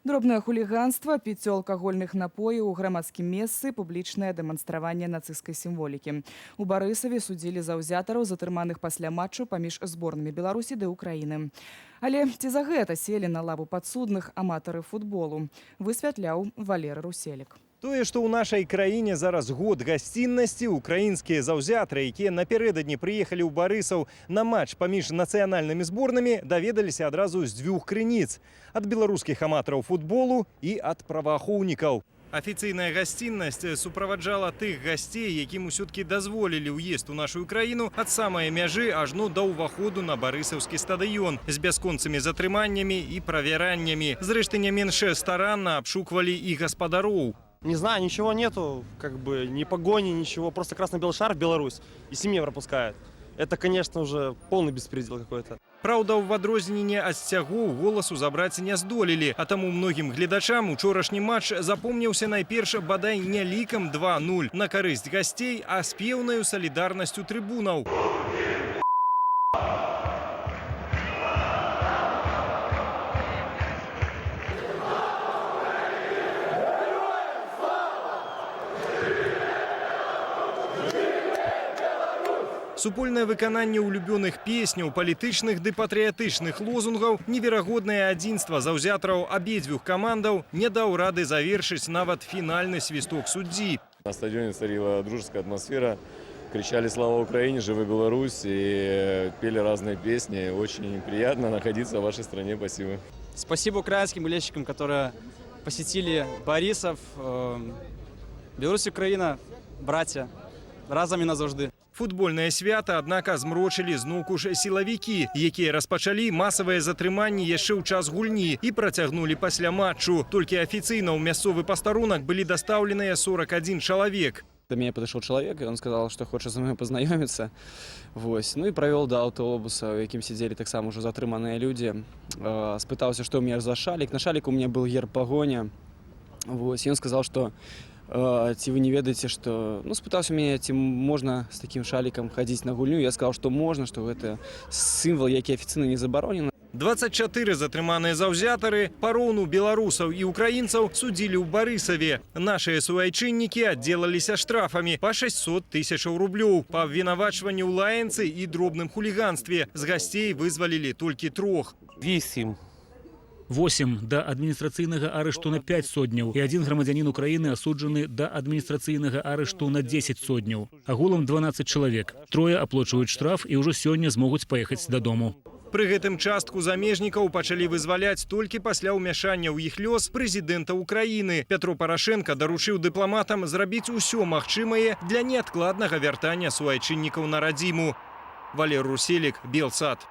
Дробное хулиганство, питье алкогольных напоев у громадскім месцы, публічнае дэманстраванне нацысцкай сімволікі. У Барысаве судзілі заўзятараў, затрыманых пасля матчу паміж зборнымі Беларусі ды Украіны. Але ці за гэта селі на лаву падсудных аматары футболу, высвятляў Валеры Руселік. Тое, што ў нашай краіне зараз год гасціннасці, украінскія заўзятары, якія напярэдадні прыехалі ў Барысаў на матч паміж нацыянальнымі зборнымі, даведаліся адразу з дзвюх крыніц – ад беларускіх аматараў футболу і ад праваахоўнікаў. Афіцыйная гасціннасць суправаджала тых гасцей, якім усё-ткі дазволілі ўезд у нашу краіну ад самай мяжы ажно да ўваходу на барысаўскі стадыён з бясконцымі затрыманнямі і правяраннямі. Зрэшты, не менш старанна абшуквалі і гаспадароў. Не знаю, ничего нету, как бы ни погони, ничего. Просто красно-белый шар в Беларусь и семьи пропускают. Это, конечно, уже полный беспредел какой-то. Праўда, ў адрозненне ад сцягоў голасу забраць не здолелі, а таму многім гледачам учорашні матч запомніўся найперш бадай не лікам 2-0 на карысць гасцей, а спеўнаю салідарнасцю трыбунаў. Супольнае выкананне улюбёных песняў, палітычных ды патрыятычных лозунгаў, неверагоднае адзінства заўзятараў абедзвюх камандаў не даў рады завершыць нават фінальны свісток суддзі. На стадионе царила дружеская атмосфера, кричали «Слава Украине! Живи Беларусь!» и пели разные песни. Очень приятно находиться в вашей стране. Спасибо. Спасибо украинским болельщикам, которые посетили Борисов. Беларусь и Украина, братья, разом и назавжды. Футбольнае свята, аднака, змрочылі зноўку ж сілавікі, якія распачалі масавае затрыманне яшчэ ў час гульні і працягнулі пасля матчу. Толькі афіцыйна ў мясцовы пастарунак былі дастаўленыя 41 чалавек. До меня подошел человек, и он сказал, что хочет со мной познакомиться. Ну и провел до автобуса, в якім сидели так само уже затрыманные люди. Спытался, что у меня за шалик. На шалику у меня был герб погоня. И он сказал, что ці вы не ведаеце, что... спытаўся мяне, ці можна з таким шалікам хадзіць на гульню. Я сказал, что можно, что гэта сімвал, які афіцыйна не забаронены. 24 затрыманыя заўзятары пароўну беларусаў і украінцаў судзілі ў Барысаве. Нашыя суайчыннікі аддзелаліся штрафамі па 600 000 рублёў па абвінавачванні ў лаянцы і дробным хуліганстве. З гасцей вызвалілі толькі 3. 8 да адміністрацыйнага арышту на 5 сотняў і 1 грамадзянін Украіны асуджаны да адміністрацыйнага арышту на 10 сотняў. Агулам 12 чалавек. 3 аплочваюць штраф і ўжо сёння змогуць паехаць дадому. Пры гэтым частку замежнікаў пачалі вызваляць толькі пасля ўмяшання ў іх лёс прэзідэнта Украіны. Пятро Парашенка даручыў дыпламатам зрабіць усё магчымае для неадкладнага вяртання суайчыннікаў на радзіму. Валер Руселік, Белсат.